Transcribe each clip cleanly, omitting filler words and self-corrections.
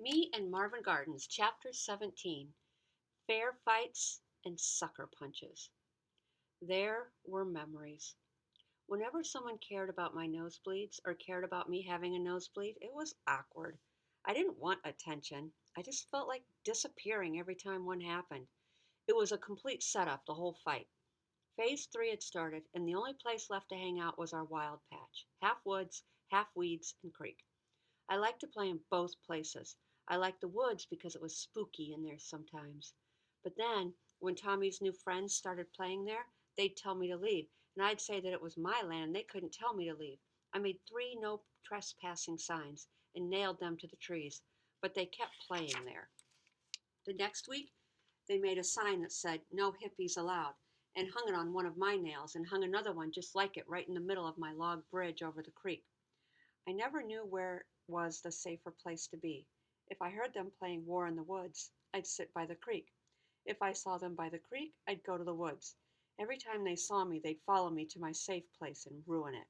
Me and Marvin Gardens, Chapter 17, Fair Fights and Sucker Punches. There were memories. Whenever someone cared about my nosebleeds or cared about me having a nosebleed, it was awkward. I didn't want attention. I just felt like disappearing every time one happened. It was a complete setup, the whole fight. Phase 3 had started, and the only place left to hang out was our wild patch, half woods, half weeds, and creek. I liked to play in both places. I liked the woods because it was spooky in there sometimes. But then, when Tommy's new friends started playing there, they'd tell me to leave, and I'd say that it was my land and they couldn't tell me to leave. I made 3 no trespassing signs and nailed them to the trees, but they kept playing there. The next week, they made a sign that said, "No hippies allowed," and hung it on one of my nails and hung another one just like it right in the middle of my log bridge over the creek. I never knew where was the safer place to be. If I heard them playing War in the Woods, I'd sit by the creek. If I saw them by the creek, I'd go to the woods. Every time they saw me, they'd follow me to my safe place and ruin it.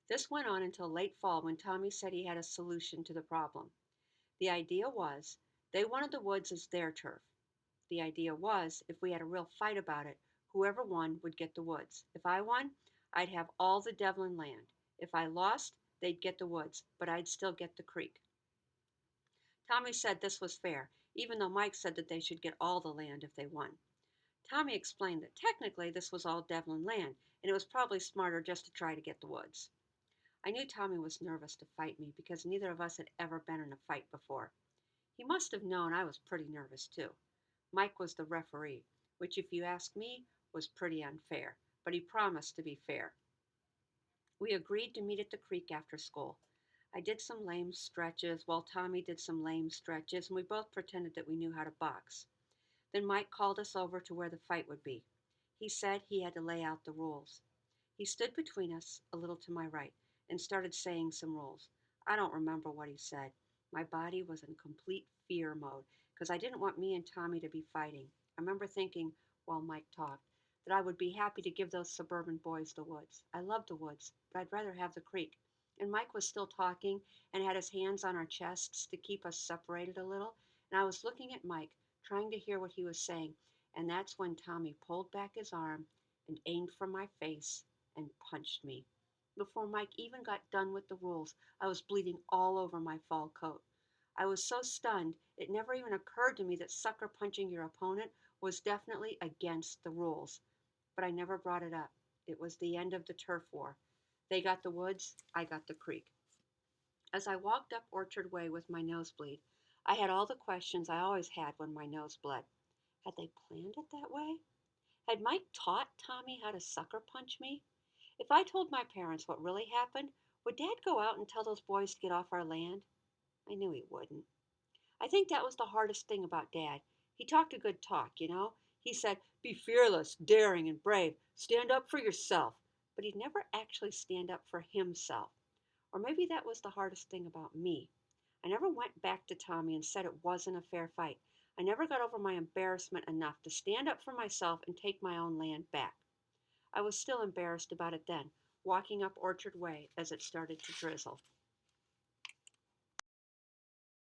This went on until late fall when Tommy said he had a solution to the problem. The idea was they wanted the woods as their turf. The idea was if we had a real fight about it, whoever won would get the woods. If I won, I'd have all the Devlin land. If I lost, they'd get the woods, but I'd still get the creek. Tommy said this was fair, even though Mike said that they should get all the land if they won. Tommy explained that technically this was all Devlin land, and it was probably smarter just to try to get the woods. I knew Tommy was nervous to fight me because neither of us had ever been in a fight before. He must have known I was pretty nervous too. Mike was the referee, which, if you ask me, was pretty unfair, but he promised to be fair. We agreed to meet at the creek after school. I did some lame stretches while Tommy did some lame stretches, and we both pretended that we knew how to box. Then Mike called us over to where the fight would be. He said he had to lay out the rules. He stood between us, a little to my right, and started saying some rules. I don't remember what he said. My body was in complete fear mode because I didn't want me and Tommy to be fighting. I remember thinking, while Mike talked, that I would be happy to give those suburban boys the woods. I love the woods, but I'd rather have the creek. And Mike was still talking and had his hands on our chests to keep us separated a little. And I was looking at Mike, trying to hear what he was saying. And that's when Tommy pulled back his arm and aimed for my face and punched me. Before Mike even got done with the rules, I was bleeding all over my fall coat. I was so stunned, it never even occurred to me that sucker punching your opponent was definitely against the rules. But I never brought it up. It was the end of the turf war. They got the woods, I got the creek. As I walked up Orchard Way with my nosebleed, I had all the questions I always had when my nose bled. Had they planned it that way? Had Mike taught Tommy how to sucker punch me? If I told my parents what really happened, would Dad go out and tell those boys to get off our land? I knew he wouldn't. I think that was the hardest thing about Dad. He talked a good talk. He said, "Be fearless, daring, and brave. Stand up for yourself." But he'd never actually stand up for himself. Or maybe that was the hardest thing about me. I never went back to Tommy and said it wasn't a fair fight. I never got over my embarrassment enough to stand up for myself and take my own land back. I was still embarrassed about it then, walking up Orchard Way as it started to drizzle.